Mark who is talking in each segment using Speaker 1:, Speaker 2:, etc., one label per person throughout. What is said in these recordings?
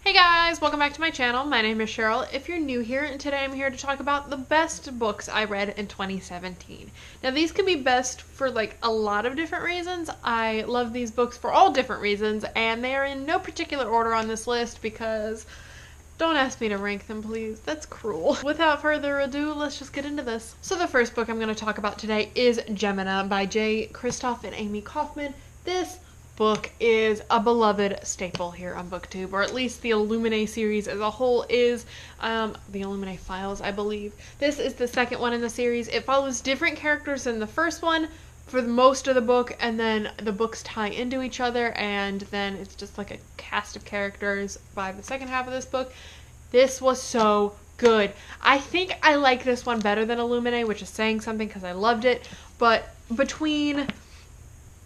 Speaker 1: Hey guys, welcome back to my channel. My name is Cheryl. If you're new here, and today I'm here to talk about the best books I read in 2017. Now these can be best for like a lot of different reasons. I love these books for all different reasons, and they are in no particular order on this list because don't ask me to rank them, please. That's cruel. Without further ado, let's just get into this. So the first book I'm going to talk about today is Gemini by J. Kristoff and Amy Kaufman. This book is a beloved staple here on BookTube, or at least the Illuminae series as a whole is. The Illuminae Files, I believe. This is the second one in the series. It follows different characters than the first one for most of the book, and then the books tie into each other, and then it's just like a cast of characters by the second half of this book. This was so good. I think I like this one better than Illuminae, which is saying something because I loved it, but between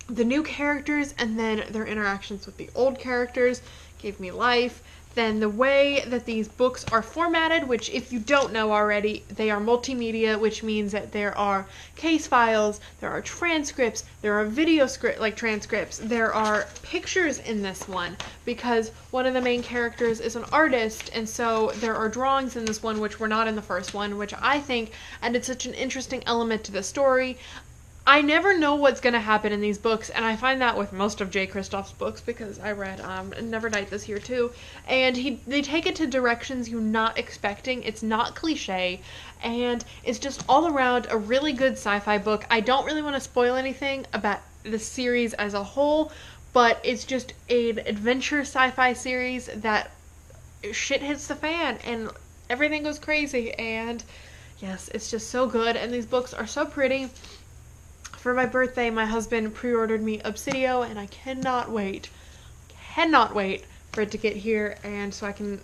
Speaker 1: the new characters and then their interactions with the old characters gave me life. Then the way that these books are formatted, which if you don't know already, they are multimedia, which means that there are case files, there are transcripts, there are video transcripts, there are pictures in this one because one of the main characters is an artist, and so there are drawings in this one which were not in the first one, which I think added such an interesting element to the story. I never know what's going to happen in these books, and I find that with most of J. Kristoff's books because I read Nevernight this year too, and they take it to directions you're not expecting. It's not cliche, and it's just all around a really good sci-fi book. I don't really want to spoil anything about the series as a whole, but it's just an adventure sci-fi series that shit hits the fan, and everything goes crazy, and yes, it's just so good, and these books are so pretty. For my birthday, my husband pre-ordered me Obsidio, and I cannot wait for it to get here, and so I can,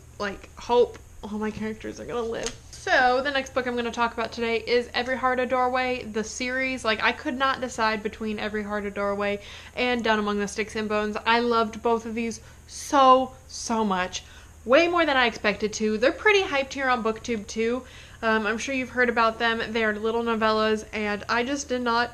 Speaker 1: hope all my characters are gonna live. So, the next book I'm gonna talk about today is Every Heart a Doorway, the series. I could not decide between Every Heart a Doorway and Down Among the Sticks and Bones. I loved both of these so much. Way more than I expected to. They're pretty hyped here on BookTube, too. I'm sure you've heard about them. They're little novellas, and I just did not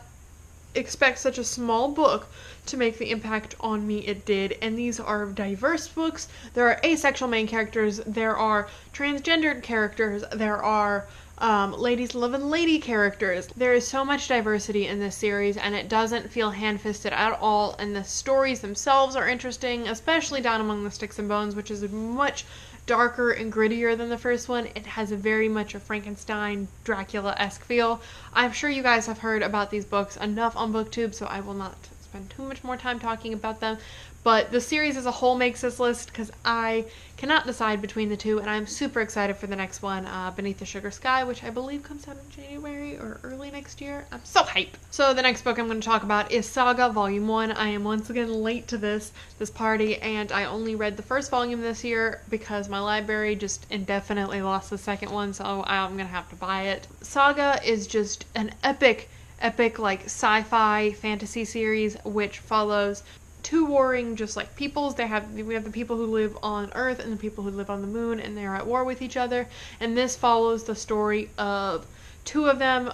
Speaker 1: expect such a small book to make the impact on me it did. And these are diverse books. There are asexual main characters, there are transgendered characters, there are ladies loving lady characters. There is so much diversity in this series, and it doesn't feel hand-fisted at all, and the stories themselves are interesting, especially Down Among the Sticks and Bones, which is much darker and grittier than the first one. It has very much a Frankenstein, Dracula-esque feel. I'm sure you guys have heard about these books enough on BookTube, so I will not spend too much more time talking about them. But the series as a whole makes this list because I cannot decide between the two, and I'm super excited for the next one, Beneath the Sugar Sky, which I believe comes out in January or early next year. I'm so hyped! So the next book I'm going to talk about is Saga Volume 1. I am once again late to this party, and I only read the first volume this year because my library just indefinitely lost the second one, so I'm going to have to buy it. Saga is just an epic sci-fi fantasy series which follows two warring peoples. We have the people who live on Earth and the people who live on the moon, and they're at war with each other. And this follows the story of two of them,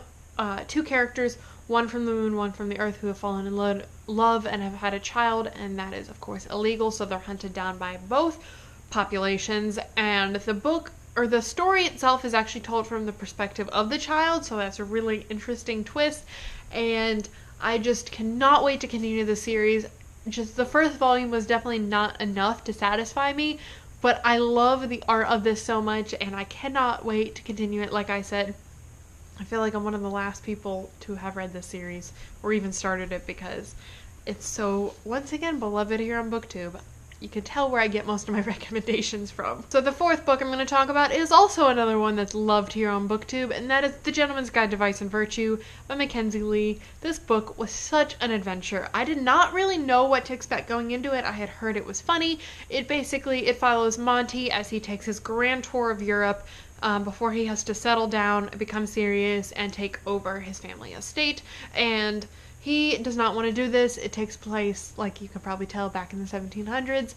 Speaker 1: two characters, one from the moon, one from the Earth, who have fallen in love and have had a child, and that is of course illegal, so they're hunted down by both populations. And the story itself is actually told from the perspective of the child, so that's a really interesting twist, and I just cannot wait to continue the series. Just the first volume was definitely not enough to satisfy me, but I love the art of this so much, and I cannot wait to continue it. Like I said, I feel like I'm one of the last people to have read this series, or even started it, because it's so, once again, beloved here on BookTube. You can tell where I get most of my recommendations from. So the fourth book I'm going to talk about is also another one that's loved here on BookTube, and that is The Gentleman's Guide to Vice and Virtue by Mackenzie Lee. This book was such an adventure. I did not really know what to expect going into it. I had heard it was funny. It follows Monty as he takes his grand tour of Europe before he has to settle down, become serious, and take over his family estate. And he does not want to do this. It takes place, like you can probably tell, back in the 1700s.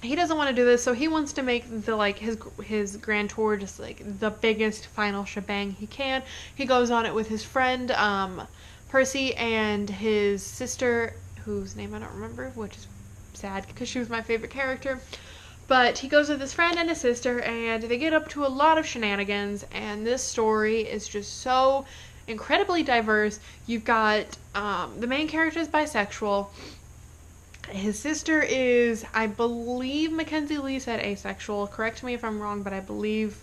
Speaker 1: He doesn't want to do this, so he wants to make his grand tour just the biggest final shebang he can. He goes on it with his friend Percy and his sister, whose name I don't remember, which is sad because she was my favorite character. But he goes with his friend and his sister, and they get up to a lot of shenanigans, and this story is just so incredibly diverse. You've got the main character is bisexual. His sister is, I believe Mackenzie Lee said asexual. Correct me if I'm wrong, but I believe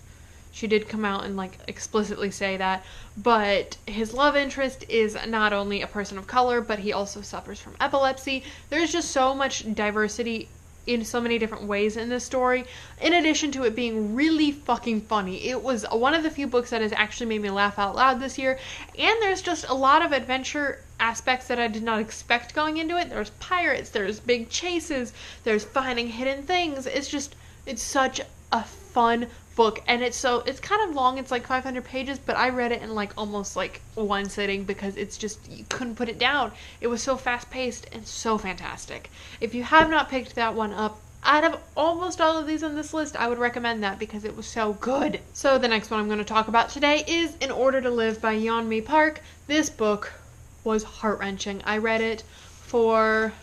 Speaker 1: she did come out and like explicitly say that. But his love interest is not only a person of color, but he also suffers from epilepsy. There's just so much diversity in so many different ways in this story, in addition to it being really fucking funny. It was one of the few books that has actually made me laugh out loud this year, and there's just a lot of adventure aspects that I did not expect going into it. There's pirates, there's big chases, there's finding hidden things. It's such a fun book, and it's kind of long. It's like 500 pages, but I read it in like almost like one sitting because it's just, you couldn't put it down. It was so fast paced and so fantastic. If you have not picked that one up, out of almost all of these on this list, I would recommend that because it was so good. So the next one I'm going to talk about today is In Order to Live by Yeonmi Park. This book was heart-wrenching. I read it for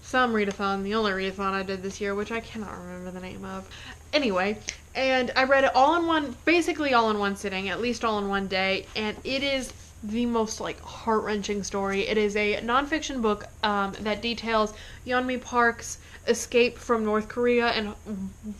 Speaker 1: some readathon, the only readathon I did this year, which I cannot remember the name of. Anyway, and I read it basically all in one sitting, at least all in one day, and it is the most like heart-wrenching story. It is a nonfiction book that details Yeonmi Park's escape from North Korea and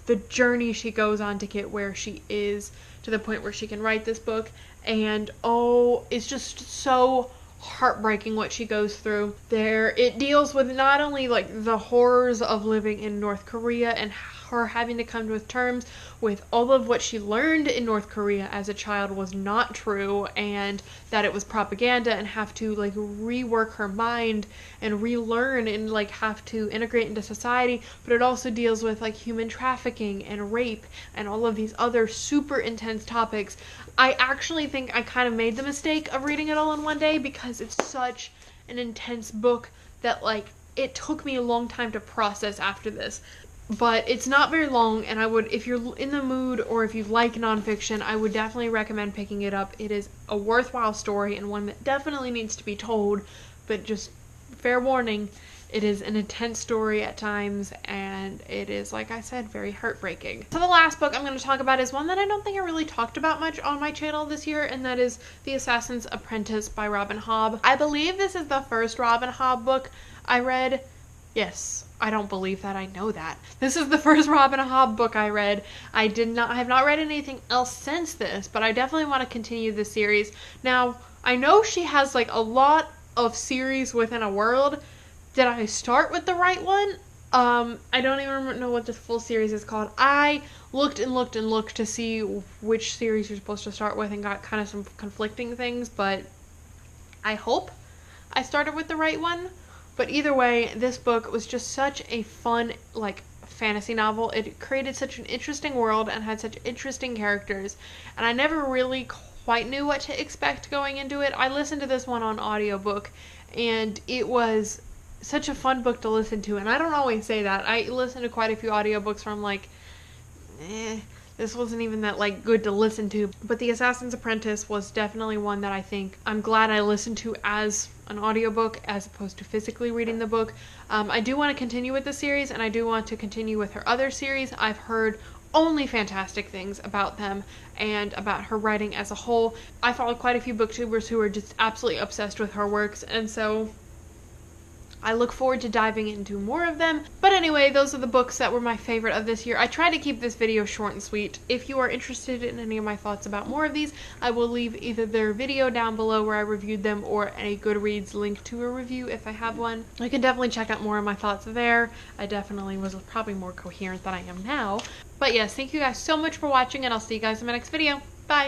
Speaker 1: the journey she goes on to get where she is, to the point where she can write this book. And it's just so heartbreaking what she goes through there. It deals with not only like the horrors of living in North Korea and her having to come to terms with all of what she learned in North Korea as a child was not true, and that it was propaganda, and have to like rework her mind and relearn and like have to integrate into society. But it also deals with like human trafficking and rape and all of these other super intense topics. I actually think I kind of made the mistake of reading it all in one day because it's such an intense book that like it took me a long time to process after this. But it's not very long, and I would, if you're in the mood or if you like nonfiction, I would definitely recommend picking it up. It is a worthwhile story and one that definitely needs to be told, but just fair warning, it is an intense story at times, and it is, like I said, very heartbreaking. So the last book I'm going to talk about is one that I don't think I really talked about much on my channel this year, and that is The Assassins Apprentice by Robin Hobb. I believe this is the first Robin Hobb book I read. Yes, I don't believe that, I know that. This is the first Robin Hobb book I read. I have not read anything else since this, but I definitely want to continue this series. Now, I know she has like a lot of series within a world. Did I start with the right one? I don't even know what the full series is called. I looked and looked and looked to see which series you're supposed to start with and got kind of some conflicting things, but I hope I started with the right one. But either way, this book was just such a fun, like, fantasy novel. It created such an interesting world and had such interesting characters, and I never really quite knew what to expect going into it. I listened to this one on audiobook, and it was such a fun book to listen to, and I don't always say that. I listen to quite a few audiobooks where I'm like, this wasn't even that like good to listen to. But The Assassin's Apprentice was definitely one that I think I'm glad I listened to as an audiobook as opposed to physically reading the book. I do want to continue with the series, and I do want to continue with her other series. I've heard only fantastic things about them and about her writing as a whole. I follow quite a few booktubers who are just absolutely obsessed with her works, and so I look forward to diving into more of them. But anyway, those are the books that were my favorite of this year. I tried to keep this video short and sweet. If you are interested in any of my thoughts about more of these, I will leave either their video down below where I reviewed them or a Goodreads link to a review if I have one. You can definitely check out more of my thoughts there. I definitely was probably more coherent than I am now. But yes, thank you guys so much for watching, and I'll see you guys in my next video.